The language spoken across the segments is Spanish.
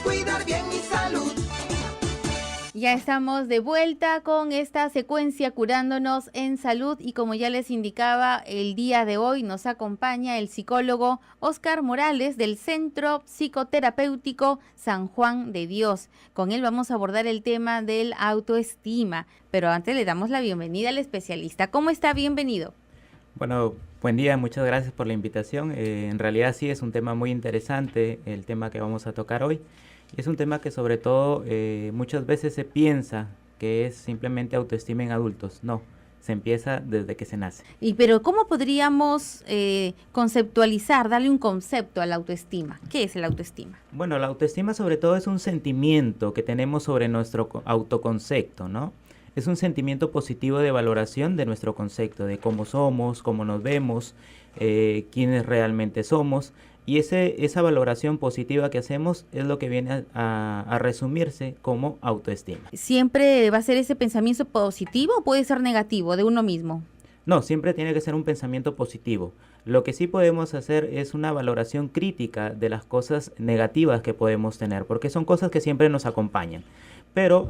cuidar bien mi salud. Ya estamos de vuelta con esta secuencia Curándonos en Salud y como ya les indicaba, el día de hoy nos acompaña el psicólogo Óscar Morales del Centro Psicoterapéutico San Juan de Dios. Con él vamos a abordar el tema del autoestima, pero antes le damos la bienvenida al especialista. ¿Cómo está? Bienvenido. Bueno, buen día, muchas gracias por la invitación. En realidad sí es un tema muy interesante el tema que vamos a tocar hoy. Es un tema que sobre todo muchas veces se piensa que es simplemente autoestima en adultos. No, se empieza desde que se nace. Pero ¿cómo podríamos conceptualizar, darle un concepto a la autoestima? ¿Qué es la autoestima? Bueno, la autoestima sobre todo es un sentimiento que tenemos sobre nuestro autoconcepto, ¿no? Es un sentimiento positivo de valoración de nuestro concepto, de cómo somos, cómo nos vemos, quiénes realmente somos. Y esa valoración positiva que hacemos es lo que viene a resumirse como autoestima. ¿Siempre va a ser ese pensamiento positivo o puede ser negativo de uno mismo? No, siempre tiene que ser un pensamiento positivo. Lo que sí podemos hacer es una valoración crítica de las cosas negativas que podemos tener, porque son cosas que siempre nos acompañan. Pero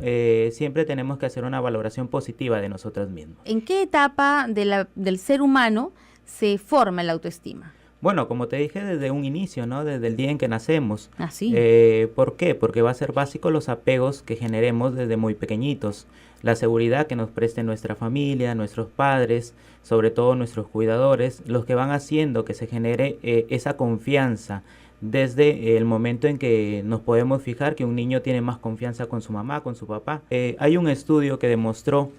siempre tenemos que hacer una valoración positiva de nosotros mismos. ¿En qué etapa del ser humano se forma la autoestima? Bueno, como te dije desde un inicio, ¿no? Desde el día en que nacemos. ¿Ah, sí? ¿Por qué? Porque va a ser básico los apegos que generemos desde muy pequeñitos. La seguridad que nos preste nuestra familia, nuestros padres, sobre todo nuestros cuidadores, los que van haciendo que se genere esa confianza desde el momento en que nos podemos fijar que un niño tiene más confianza con su mamá, con su papá. Hay un estudio que demostró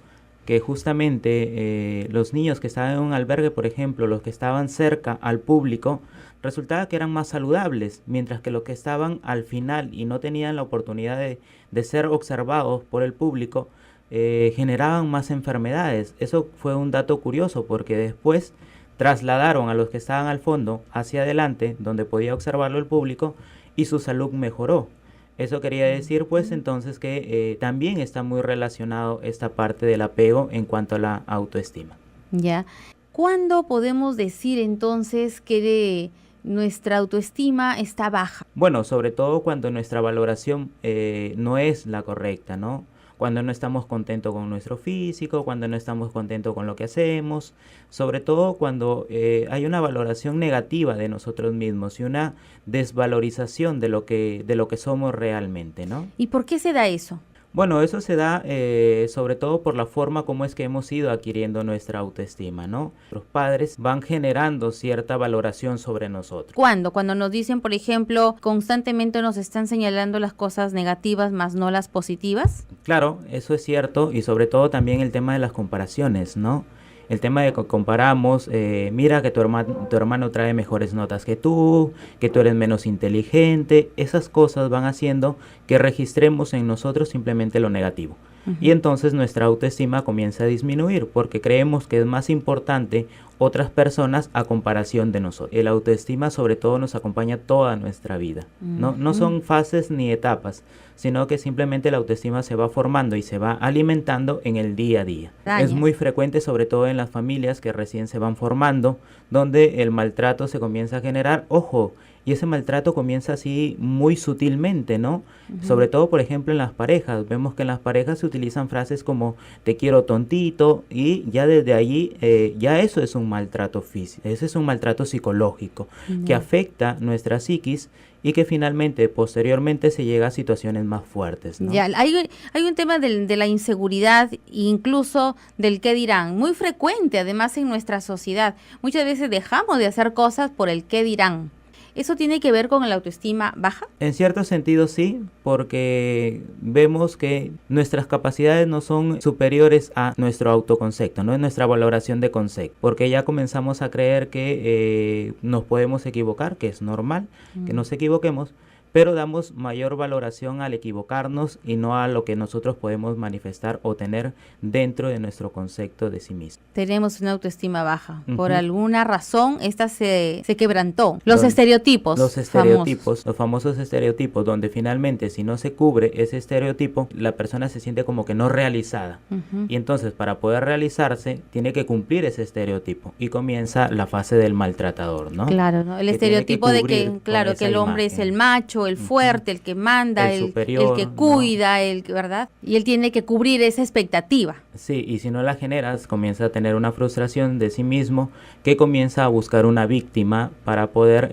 que justamente los niños que estaban en un albergue, por ejemplo, los que estaban cerca al público, resultaba que eran más saludables, mientras que los que estaban al final y no tenían la oportunidad de ser observados por el público, generaban más enfermedades. Eso fue un dato curioso porque después trasladaron a los que estaban al fondo hacia adelante, donde podía observarlo el público, y su salud mejoró. Eso quería decir pues entonces que también está muy relacionado esta parte del apego en cuanto a la autoestima. Ya. ¿Cuándo podemos decir entonces que nuestra autoestima está baja? Bueno, sobre todo cuando nuestra valoración no es la correcta, ¿no? Cuando no estamos contentos con nuestro físico, cuando no estamos contentos con lo que hacemos, sobre todo cuando hay una valoración negativa de nosotros mismos y una desvalorización de lo que somos realmente, ¿no? ¿Y por qué se da eso? Bueno, eso se da sobre todo por la forma como es que hemos ido adquiriendo nuestra autoestima, ¿no? Los padres van generando cierta valoración sobre nosotros. ¿Cuándo? Cuando nos dicen, por ejemplo, constantemente nos están señalando las cosas negativas más no las positivas. Claro, eso es cierto, y sobre todo también el tema de las comparaciones, ¿no? El tema de que comparamos, mira que tu hermano trae mejores notas que tú eres menos inteligente. Esas cosas van haciendo que registremos en nosotros simplemente lo negativo. Y entonces nuestra autoestima comienza a disminuir porque creemos que es más importante otras personas a comparación de nosotros. El autoestima sobre todo nos acompaña toda nuestra vida. No son fases ni etapas, sino que simplemente la autoestima se va formando y se va alimentando en el día a día. Es muy frecuente, sobre todo en las familias que recién se van formando, donde el maltrato se comienza a generar. Ojo, y ese maltrato comienza así muy sutilmente, ¿no? Sobre todo, por ejemplo, en las parejas. Vemos que en las parejas se utilizan frases como te quiero tontito, y ya desde allí ya eso es un maltrato físico, ese es un maltrato psicológico que afecta nuestra psiquis y que finalmente, posteriormente, se llega a situaciones más fuertes, ¿no? Ya, hay un tema de la inseguridad, incluso del qué dirán, muy frecuente además en nuestra sociedad. Muchas veces dejamos de hacer cosas por el qué dirán. ¿Eso tiene que ver con la autoestima baja? En cierto sentido sí, porque vemos que nuestras capacidades no son superiores a nuestro autoconcepto, no es nuestra valoración de concepto, porque ya comenzamos a creer que nos podemos equivocar, que es normal que nos equivoquemos, pero damos mayor valoración al equivocarnos y no a lo que nosotros podemos manifestar o tener dentro de nuestro concepto de sí mismo. Tenemos una autoestima baja. Por alguna razón, esta se quebrantó. Los estereotipos. Los estereotipos, los famosos estereotipos, donde finalmente si no se cubre ese estereotipo, la persona se siente como que no realizada. Y entonces para poder realizarse, tiene que cumplir ese estereotipo. Y comienza la fase del maltratador, ¿no? Claro, ¿no? El estereotipo de que, claro, que el hombre es el macho, macho, el fuerte, el que manda, el superior, el que cuida, ¿verdad? Y él tiene que cubrir esa expectativa. Sí, y si no la generas, comienza a tener una frustración de sí mismo que comienza a buscar una víctima para poder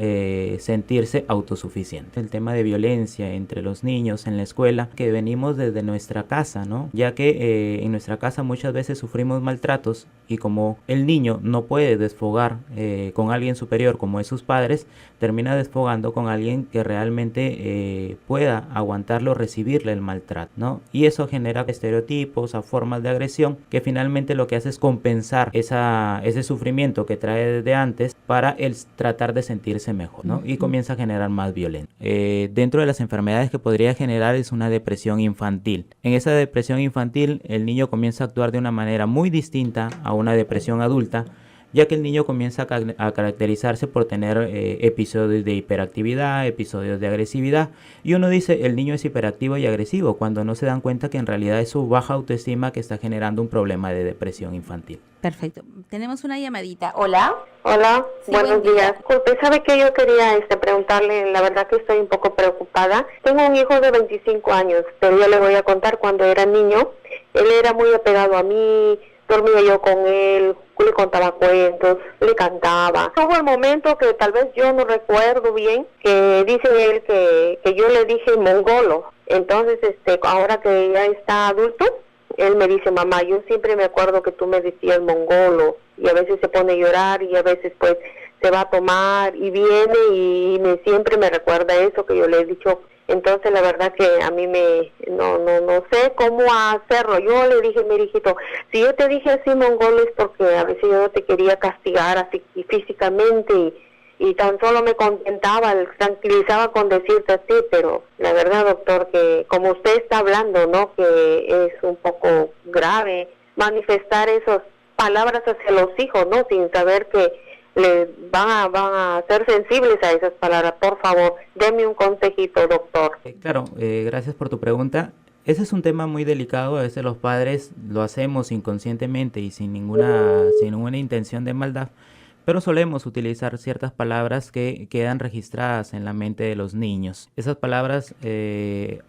sentirse autosuficiente. El tema de violencia entre los niños en la escuela, que venimos desde nuestra casa, ¿no? Ya que en nuestra casa muchas veces sufrimos maltratos y como el niño no puede desfogar con alguien superior como es sus padres, termina desfogando con alguien que realmente pueda aguantarlo, recibirle el maltrato, ¿no? Y eso genera estereotipos, a formas de agresión que finalmente lo que hace es compensar ese sufrimiento que trae desde antes para el tratar de sentirse mejor, ¿no? Y comienza a generar más violencia. Dentro de las enfermedades que podría generar es una depresión infantil. En esa depresión infantil el niño comienza a actuar de una manera muy distinta a una depresión adulta, ya que el niño comienza a caracterizarse por tener episodios de hiperactividad, episodios de agresividad, y uno dice el niño es hiperactivo y agresivo, cuando no se dan cuenta que en realidad es su baja autoestima que está generando un problema de depresión infantil. Perfecto. Tenemos una llamadita. Hola. Hola, Sí, buenos días. Disculpe, ¿sabe qué? Yo quería preguntarle, la verdad que estoy un poco preocupada. Tengo un hijo de 25 años, pero yo le voy a contar cuando era niño. Él era muy apegado a mí, dormía yo con él, le contaba cuentos, le cantaba. Hubo el momento que tal vez yo no recuerdo bien, que dice él que yo le dije mongolo. Entonces, ahora que ya está adulto, él me dice, mamá, yo siempre me acuerdo que tú me decías mongolo, y a veces se pone a llorar y a veces pues se va a tomar y viene y siempre me recuerda eso que yo le he dicho. Entonces la verdad que a mí no sé cómo hacerlo. Yo le dije, mi hijito, si yo te dije así mongolo es porque a veces yo no te quería castigar así físicamente y tan solo me contentaba, tranquilizaba con decirte así, pero la verdad, doctor, que como usted está hablando, ¿no? Que es un poco grave manifestar esas palabras hacia los hijos, ¿no? Sin saber que le van a ser sensibles a esas palabras. Por favor, deme un consejito, doctor. Claro, gracias por tu pregunta. Ese es un tema muy delicado. A veces los padres lo hacemos inconscientemente y sin ninguna intención de maldad, pero solemos utilizar ciertas palabras que quedan registradas en la mente de los niños. Esas palabras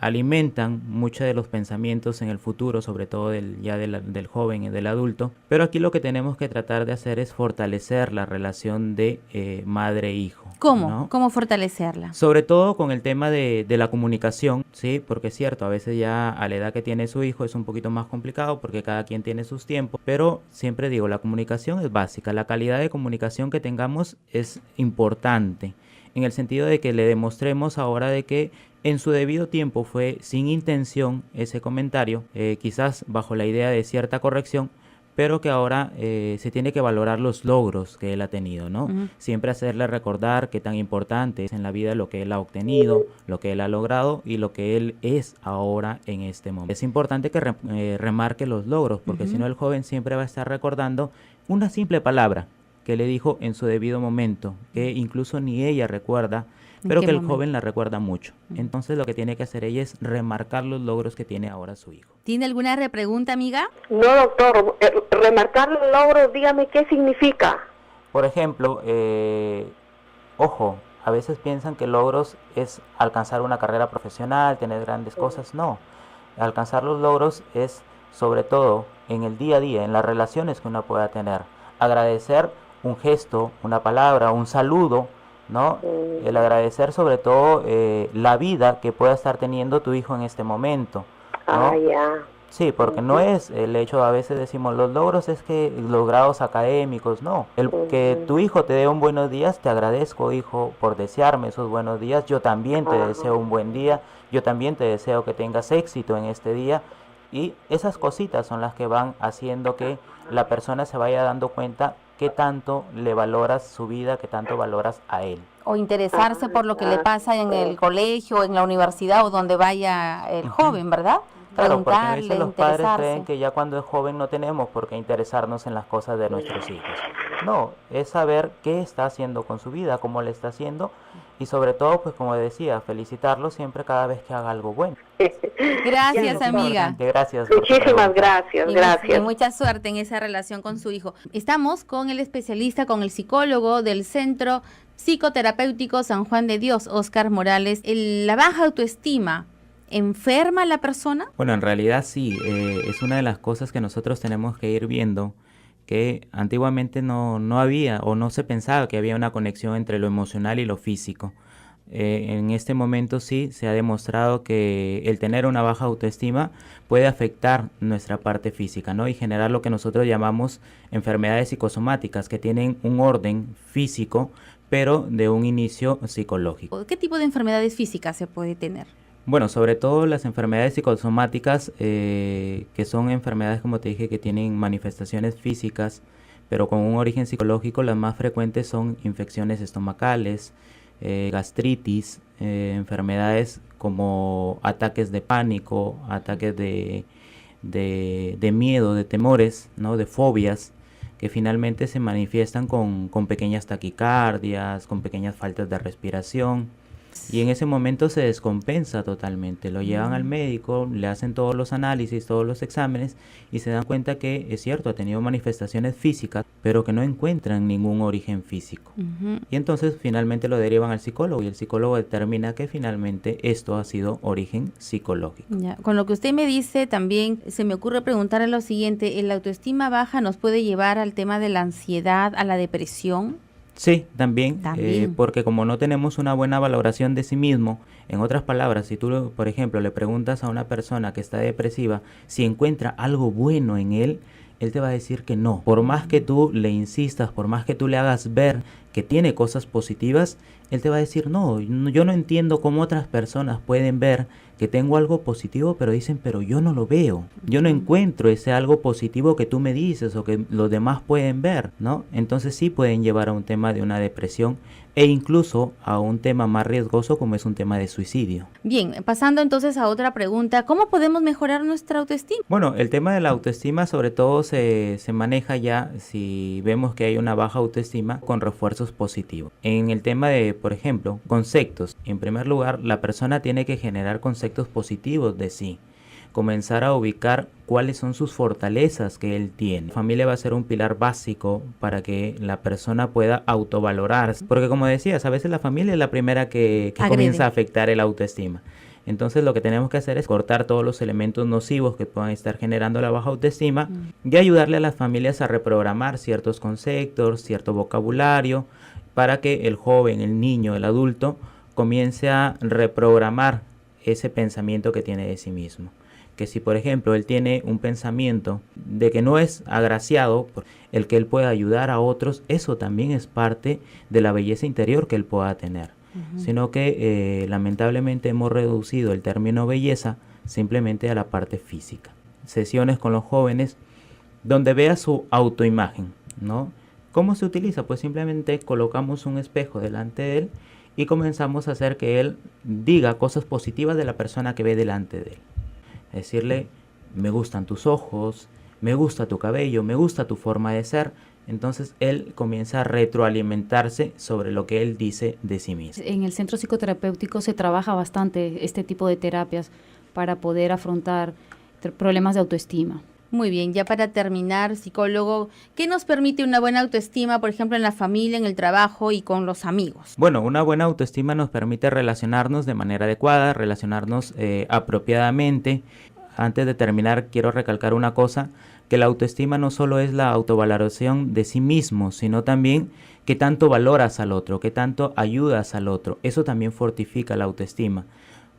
alimentan muchos de los pensamientos en el futuro, sobre todo del joven y del adulto, pero aquí lo que tenemos que tratar de hacer es fortalecer la relación de madre-hijo. ¿Cómo? ¿No? ¿Cómo fortalecerla? Sobre todo con el tema de la comunicación, ¿sí? Porque es cierto, a veces ya a la edad que tiene su hijo es un poquito más complicado porque cada quien tiene sus tiempos, pero siempre digo, la comunicación es básica, la calidad de comunicación que tengamos es importante, en el sentido de que le demostremos ahora de que en su debido tiempo fue sin intención ese comentario, quizás bajo la idea de cierta corrección, pero que ahora se tiene que valorar los logros que él ha tenido, ¿no? Siempre hacerle recordar qué tan importante es en la vida lo que él ha obtenido, lo que él ha logrado y lo que él es ahora en este momento. Es importante que remarque los logros, porque si no el joven siempre va a estar recordando una simple palabra que le dijo en su debido momento, que incluso ni ella recuerda, pero que el joven la recuerda mucho. Entonces lo que tiene que hacer ella es remarcar los logros que tiene ahora su hijo. ¿Tiene alguna repregunta, amiga? No, doctor, remarcar los logros, dígame qué significa. Por ejemplo, ojo, a veces piensan que logros es alcanzar una carrera profesional, tener grandes cosas. No, alcanzar los logros es sobre todo en el día a día, en las relaciones que uno pueda tener. Agradecer un gesto, una palabra, un saludo, ¿no? El agradecer sobre todo la vida que pueda estar teniendo tu hijo en este momento, ¿no? Ya. Sí, porque no es el hecho, a veces decimos, los logros es que los grados académicos, no. El que tu hijo te dé un buenos días, te agradezco, hijo, por desearme esos buenos días. Yo también te deseo un buen día, yo también te deseo que tengas éxito en este día. Y esas cositas son las que van haciendo que la persona se vaya dando cuenta qué tanto le valoras su vida, qué tanto valoras a él. O interesarse por lo que le pasa en el colegio, en la universidad o donde vaya el joven, ¿verdad? Claro, porque a Preguntarle, veces los padres interesarse. creen que ya cuando es joven no tenemos por qué interesarnos en las cosas de nuestros hijos. No, es saber qué está haciendo con su vida, cómo le está haciendo y sobre todo, pues como decía, felicitarlo siempre cada vez que haga algo bueno. Gracias, amiga. Gracias. Muchísimas gracias, gracias. Y mucha suerte en esa relación con su hijo. Estamos con el especialista, con el psicólogo del Centro psicoterapéutico San Juan de Dios, Óscar Morales. La baja autoestima, ¿enferma a la persona? Bueno, en realidad sí, es una de las cosas que nosotros tenemos que ir viendo, que antiguamente no había o no se pensaba que había una conexión entre lo emocional y lo físico. En este momento sí se ha demostrado que el tener una baja autoestima puede afectar nuestra parte física, ¿no? Y generar lo que nosotros llamamos enfermedades psicosomáticas, que tienen un orden físico, pero de un inicio psicológico. ¿Qué tipo de enfermedades físicas se puede tener? Bueno, sobre todo las enfermedades psicosomáticas, que son enfermedades, como te dije, que tienen manifestaciones físicas, pero con un origen psicológico. Las más frecuentes son infecciones estomacales, gastritis, enfermedades como ataques de pánico, ataques de miedo, de temores, ¿no? De fobias, que finalmente se manifiestan con pequeñas taquicardias, con pequeñas faltas de respiración. Y en ese momento se descompensa totalmente, lo llevan al médico, le hacen todos los análisis, todos los exámenes y se dan cuenta que es cierto, ha tenido manifestaciones físicas, pero que no encuentran ningún origen físico. Y entonces finalmente lo derivan al psicólogo y el psicólogo determina que finalmente esto ha sido origen psicológico. Ya, con lo que usted me dice también se me ocurre preguntarle lo siguiente, ¿la autoestima baja nos puede llevar al tema de la ansiedad, a la depresión? Sí, también. Porque como no tenemos una buena valoración de sí mismo, en otras palabras, si tú, por ejemplo, le preguntas a una persona que está depresiva si encuentra algo bueno en él te va a decir que no. Por más que tú le insistas, por más que tú le hagas ver que tiene cosas positivas, él te va a decir, no, yo no entiendo cómo otras personas pueden ver que tengo algo positivo, pero dicen, pero yo no lo veo. Yo no encuentro ese algo positivo que tú me dices o que los demás pueden ver, ¿no? Entonces sí pueden llevar a un tema de una depresión e incluso a un tema más riesgoso como es un tema de suicidio. Bien, pasando entonces a otra pregunta, ¿cómo podemos mejorar nuestra autoestima? Bueno, el tema de la autoestima sobre todo se maneja ya si vemos que hay una baja autoestima con refuerzos positivos. En el tema de, por ejemplo, conceptos, en primer lugar, la persona tiene que generar conceptos positivos de sí. Comenzar a ubicar cuáles son sus fortalezas que él tiene. La familia va a ser un pilar básico para que la persona pueda autovalorarse. Porque como decías, a veces la familia es la primera que comienza a afectar el autoestima. Entonces lo que tenemos que hacer es cortar todos los elementos nocivos que puedan estar generando la baja autoestima y ayudarle a las familias a reprogramar ciertos conceptos, cierto vocabulario, para que el joven, el niño, el adulto comience a reprogramar ese pensamiento que tiene de sí mismo. Que si por ejemplo él tiene un pensamiento de que no es agraciado, el que él pueda ayudar a otros, eso también es parte de la belleza interior que él pueda tener. Sino que lamentablemente hemos reducido el término belleza simplemente a la parte física. Sesiones con los jóvenes donde vea su autoimagen, ¿no? ¿Cómo se utiliza? Pues simplemente colocamos un espejo delante de él y comenzamos a hacer que él diga cosas positivas de la persona que ve delante de él. Decirle, me gustan tus ojos, me gusta tu cabello, me gusta tu forma de ser. Entonces él comienza a retroalimentarse sobre lo que él dice de sí mismo. En el centro psicoterapéutico se trabaja bastante este tipo de terapias para poder afrontar problemas de autoestima. Muy bien, ya para terminar, psicólogo, ¿qué nos permite una buena autoestima, por ejemplo, en la familia, en el trabajo y con los amigos? Bueno, una buena autoestima nos permite relacionarnos de manera adecuada, relacionarnos apropiadamente. Antes de terminar, quiero recalcar una cosa, que la autoestima no solo es la autovaloración de sí mismo, sino también que tanto valoras al otro, que tanto ayudas al otro. Eso también fortifica la autoestima.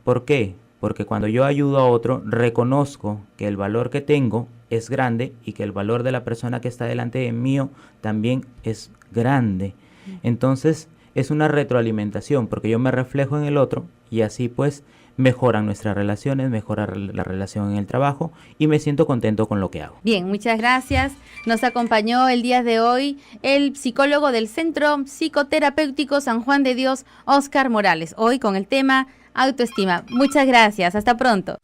¿Por qué? Porque cuando yo ayudo a otro, reconozco que el valor que tengo es grande y que el valor de la persona que está delante de mí también es grande. Entonces es una retroalimentación porque yo me reflejo en el otro y así pues mejoran nuestras relaciones, mejora la relación en el trabajo y me siento contento con lo que hago. Bien, muchas gracias. Nos acompañó el día de hoy el psicólogo del Centro Psicoterapéutico San Juan de Dios, Óscar Morales, hoy con el tema autoestima. Muchas gracias, hasta pronto.